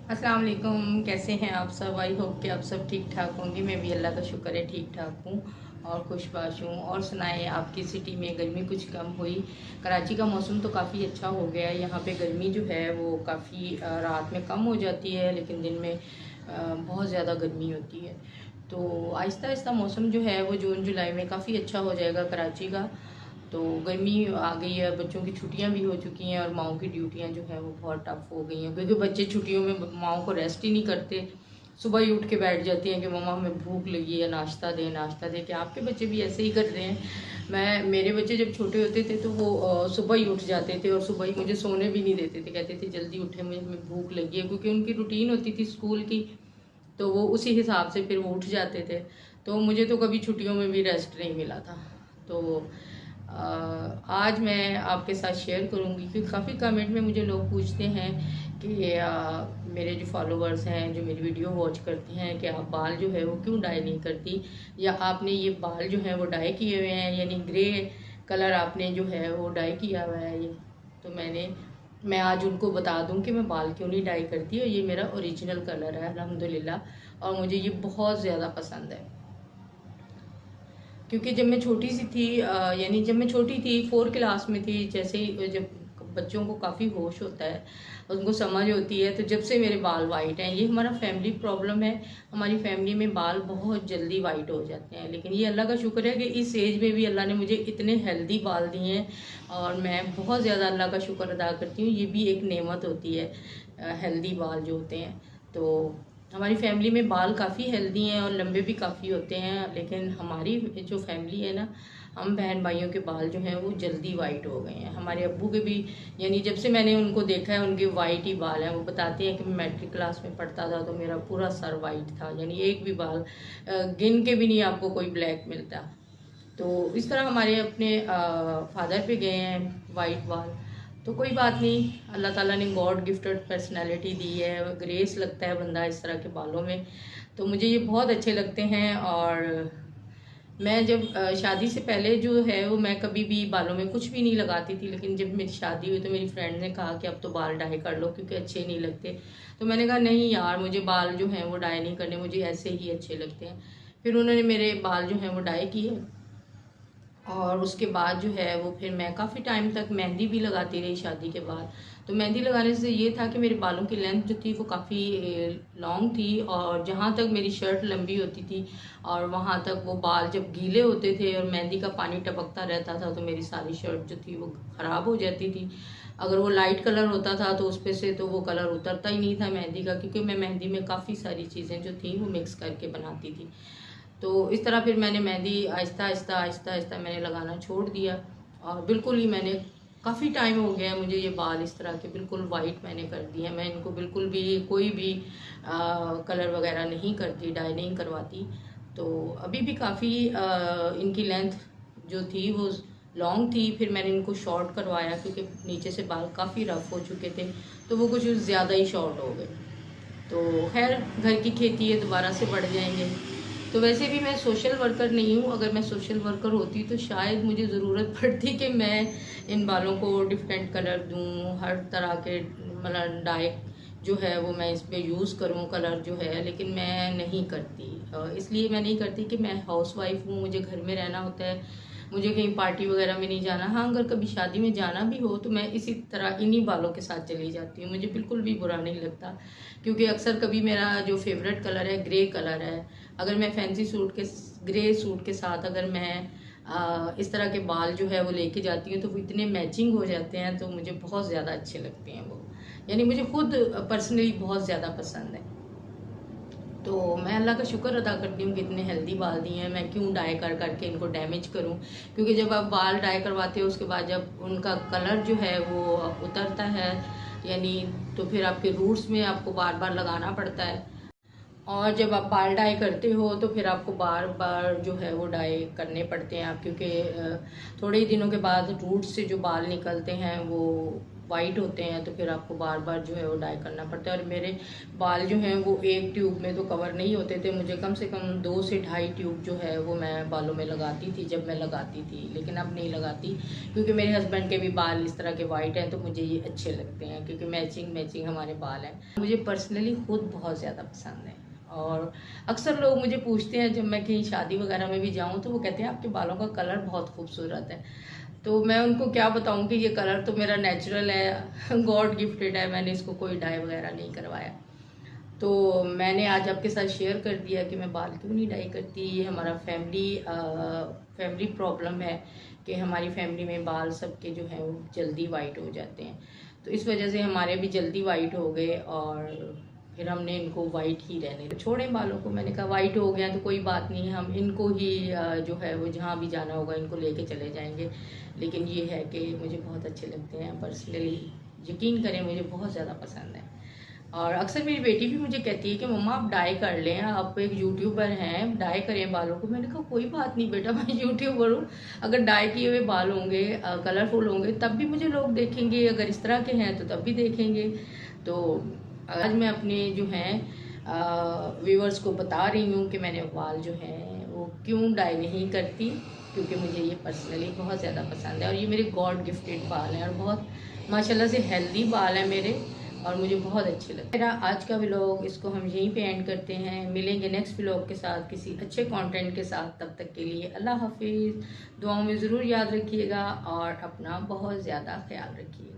अस्सलाम वालेकुम। कैसे हैं आप सब? आई होप कि आप सब ठीक ठाक होंगी। मैं भी अल्लाह का शुक्र है ठीक ठाक हूँ और खुशबाश हूँ। और सुनाएं, आपकी सिटी में गर्मी कुछ कम हुई? कराची का मौसम तो काफ़ी अच्छा हो गया है। यहाँ पे गर्मी जो है वो काफ़ी रात में कम हो जाती है, लेकिन दिन में बहुत ज़्यादा गर्मी होती है। तो आहिस्ता आहिस्ता मौसम जो है वो जून जुलाई में काफ़ी अच्छा हो जाएगा कराची का। तो गर्मी आ गई है, बच्चों की छुट्टियां भी हो चुकी हैं और माओ की ड्यूटियां जो है वो बहुत टफ हो गई हैं, क्योंकि बच्चे छुट्टियों में माओ को रेस्ट ही नहीं करते। सुबह ही उठ के बैठ जाती हैं कि मम्मा हमें भूख लगी है, नाश्ता दे नाश्ता दे। क्या आपके बच्चे भी ऐसे ही कर रहे हैं? मेरे बच्चे जब छोटे होते थे तो वो सुबह ही उठ जाते थे और सुबह ही मुझे सोने भी नहीं देते थे, कहते थे जल्दी उठे, मुझे हमें भूख लगी है, क्योंकि उनकी रूटीन होती थी स्कूल की। तो वो उसी हिसाब से फिर वो उठ जाते थे। तो मुझे तो कभी छुट्टियों में भी रेस्ट नहीं मिला था। तो आज मैं आपके साथ शेयर करूंगी, क्योंकि काफ़ी कमेंट में मुझे लोग पूछते हैं कि मेरे जो फॉलोवर्स हैं, जो मेरी वीडियो वॉच करती हैं, कि आप बाल जो है वो क्यों डाई नहीं करती, या आपने ये बाल जो है वो डाई किए हुए हैं, यानी ग्रे कलर आपने जो है वो डाई किया हुआ है ये। तो मैं आज उनको बता दूं कि मैं बाल क्यों नहीं डाई करती, और ये मेरा ओरिजिनल कलर है अल्हम्दुलिल्लाह, और मुझे ये बहुत ज़्यादा पसंद है। क्योंकि जब मैं छोटी सी थी, यानी जब मैं छोटी थी 4 क्लास में थी, जैसे ही जब बच्चों को काफ़ी होश होता है, उनको समझ होती है, तो जब से मेरे बाल वाइट हैं। ये हमारा फैमिली प्रॉब्लम है, हमारी फैमिली में बाल बहुत जल्दी वाइट हो जाते हैं। लेकिन ये अल्लाह का शुक्र है कि इस एज में भी अल्लाह ने मुझे इतने हेल्दी बाल दिए हैं, और मैं बहुत ज़्यादा अल्लाह का शुक्र अदा करती हूँ। ये भी एक नेमत होती है, हेल्दी बाल जो होते हैं। तो हमारी फैमिली में बाल काफ़ी हेल्दी हैं और लंबे भी काफ़ी होते हैं, लेकिन हमारी जो फैमिली है ना, हम बहन भाइयों के बाल जो हैं वो जल्दी वाइट हो गए हैं। हमारे अब्बू के भी, यानी जब से मैंने उनको देखा है उनके वाइट ही बाल हैं। वो बताते हैं कि मैं मैट्रिक क्लास में पढ़ता था तो मेरा पूरा सर वाइट था, यानी एक भी बाल गिन के भी नहीं आपको कोई ब्लैक मिलता। तो इस तरह हमारे अपने फादर पे गए हैं वाइट बाल। तो कोई बात नहीं, अल्लाह ताला ने गॉड गिफ्टेड पर्सनालिटी दी है, ग्रेस लगता है बंदा इस तरह के बालों में। तो मुझे ये बहुत अच्छे लगते हैं। और मैं जब शादी से पहले जो है वो मैं कभी भी बालों में कुछ भी नहीं लगाती थी, लेकिन जब मेरी शादी हुई तो मेरी फ्रेंड ने कहा कि अब तो बाल डाई कर लो क्योंकि अच्छे नहीं लगते। तो मैंने कहा नहीं यार, मुझे बाल जो हैं वो डाई नहीं करने, मुझे ऐसे ही अच्छे लगते हैं। फिर उन्होंने मेरे बाल जो हैं वो डाई किए, और उसके बाद जो है वो फिर मैं काफ़ी टाइम तक मेहंदी भी लगाती रही शादी के बाद। तो मेहंदी लगाने से ये था कि मेरे बालों की लेंथ जो थी वो काफ़ी लॉन्ग थी, और जहाँ तक मेरी शर्ट लंबी होती थी और वहाँ तक वो बाल जब गीले होते थे और मेहंदी का पानी टपकता रहता था तो मेरी सारी शर्ट जो थी वो ख़राब हो जाती थी। अगर वो लाइट कलर होता था तो उस पर से तो वो कलर उतरता ही नहीं था मेहंदी का, क्योंकि मैं मेहंदी में काफ़ी सारी चीज़ें जो थी वो मिक्स करके बनाती थी। तो इस तरह फिर मैंने मेहंदी आहिस्ता आहिस्ता आहिस्ता आहिस्ता मैंने लगाना छोड़ दिया, और बिल्कुल ही मैंने काफ़ी टाइम हो गया है मुझे ये बाल इस तरह के बिल्कुल वाइट मैंने कर दिए हैं। मैं इनको बिल्कुल भी कोई भी कलर वगैरह नहीं करती, डाई नहीं करवाती। तो अभी भी काफ़ी इनकी लेंथ जो थी वो लॉन्ग थी, फिर मैंने इनको शॉर्ट करवाया क्योंकि नीचे से बाल काफ़ी रफ हो चुके थे, तो वो कुछ ज़्यादा ही शॉर्ट हो गए। तो खैर, घर की खेती है, दोबारा से बढ़ जाएंगे। तो वैसे भी मैं सोशल वर्कर नहीं हूँ, अगर मैं सोशल वर्कर होती तो शायद मुझे ज़रूरत पड़ती कि मैं इन बालों को डिफरेंट कलर दूँ, हर तरह के मतलब डाई जो है वो मैं इस पर यूज़ करूँ कलर जो है, लेकिन मैं नहीं करती। इसलिए मैं नहीं करती कि मैं हाउसवाइफ हूँ, मुझे घर में रहना होता है, मुझे कहीं पार्टी वगैरह में नहीं जाना। हाँ, अगर कभी शादी में जाना भी हो तो मैं इसी तरह इन्हीं बालों के साथ चली जाती हूँ, मुझे बिल्कुल भी बुरा नहीं लगता। क्योंकि अक्सर कभी मेरा जो फेवरेट कलर है ग्रे कलर है, अगर मैं फैंसी सूट के ग्रे सूट के साथ अगर मैं इस तरह के बाल जो है वो लेके जाती हूँ तो वो इतने मैचिंग हो जाते हैं, तो मुझे बहुत ज़्यादा अच्छे लगते हैं वो, यानी मुझे खुद पर्सनली बहुत ज़्यादा पसंद है। तो मैं अल्लाह का शुक्र अदा करती हूँ कि इतने हेल्दी बाल दिए हैं। मैं क्यों डाई कर करके इनको डैमेज करूँ, क्योंकि जब आप बाल डाई करवाते हो उसके बाद जब उनका कलर जो है वो उतरता है, यानी तो फिर आपके रूट्स में आपको बार बार लगाना पड़ता है। और जब आप बाल डाई करते हो तो फिर आपको बार बार जो है वो डाई करने पड़ते हैं आप, क्योंकि थोड़े ही दिनों के बाद रूट से जो बाल निकलते हैं वो वाइट होते हैं तो फिर आपको बार बार जो है वो डाई करना पड़ता है। और मेरे बाल जो हैं वो एक ट्यूब में तो कवर नहीं होते थे, मुझे कम से कम 2 से ढाई ट्यूब जो है वो मैं बालों में लगाती थी जब मैं लगाती थी, लेकिन अब नहीं लगाती क्योंकि मेरे हस्बैंड के भी बाल इस तरह के वाइट हैं तो मुझे ये अच्छे लगते हैं क्योंकि मैचिंग मैचिंग हमारे बाल हैं। मुझे पर्सनली खुद बहुत ज़्यादा पसंद है और अक्सर लोग मुझे पूछते हैं जब मैं कहीं शादी वगैरह में भी जाऊँ तो वो कहते हैं आपके बालों का कलर बहुत खूबसूरत है। तो मैं उनको क्या बताऊं कि ये कलर तो मेरा नेचुरल है, गॉड गिफ्टेड है, मैंने इसको कोई डाई वगैरह नहीं करवाया। तो मैंने आज आपके साथ शेयर कर दिया कि मैं बाल क्यों नहीं डाई करती। ये हमारा फैमिली प्रॉब्लम है कि हमारी फैमिली में बाल सबके जो हैं वो जल्दी वाइट हो जाते हैं, तो इस वजह से हमारे भी जल्दी वाइट हो गए और फिर हमने इनको वाइट ही रहने छोड़े बालों को। मैंने कहा वाइट हो गया तो कोई बात नहीं, हम इनको ही जो है वो जहाँ भी जाना होगा इनको लेके चले जाएंगे। लेकिन ये है कि मुझे बहुत अच्छे लगते हैं पर्सनली, यकीन करें मुझे बहुत ज़्यादा पसंद है। और अक्सर मेरी बेटी भी मुझे कहती है कि मम्मा आप डाई कर लें, आप एक यूट्यूबर हैं, डाई करें बालों को। मैंने कहा कोई बात नहीं बेटा, मैं यूट्यूबर हूँ, अगर डाई किए हुए बाल होंगे कलरफुल होंगे तब भी मुझे लोग देखेंगे, अगर इस तरह के हैं तो तब भी देखेंगे। तो आज मैं अपने जो हैं व्यूअर्स को बता रही हूँ कि मैंने बाल जो हैं वो क्यों डाई नहीं करती, क्योंकि मुझे ये पर्सनली बहुत ज़्यादा पसंद है और ये मेरे गॉड गिफ्टेड बाल हैं और बहुत माशाल्लाह से हेल्दी बाल हैं मेरे और मुझे बहुत अच्छे लगते हैं। मेरा आज का व्लॉग इसको हम यहीं पे एंड करते हैं, मिलेंगे नेक्स्ट व्लॉग के साथ किसी अच्छे कंटेंट के साथ। तब तक के लिए अल्लाह हाफिज़, दुआओं में ज़रूर याद रखिएगा और अपना बहुत ज़्यादा ख्याल रखिएगा।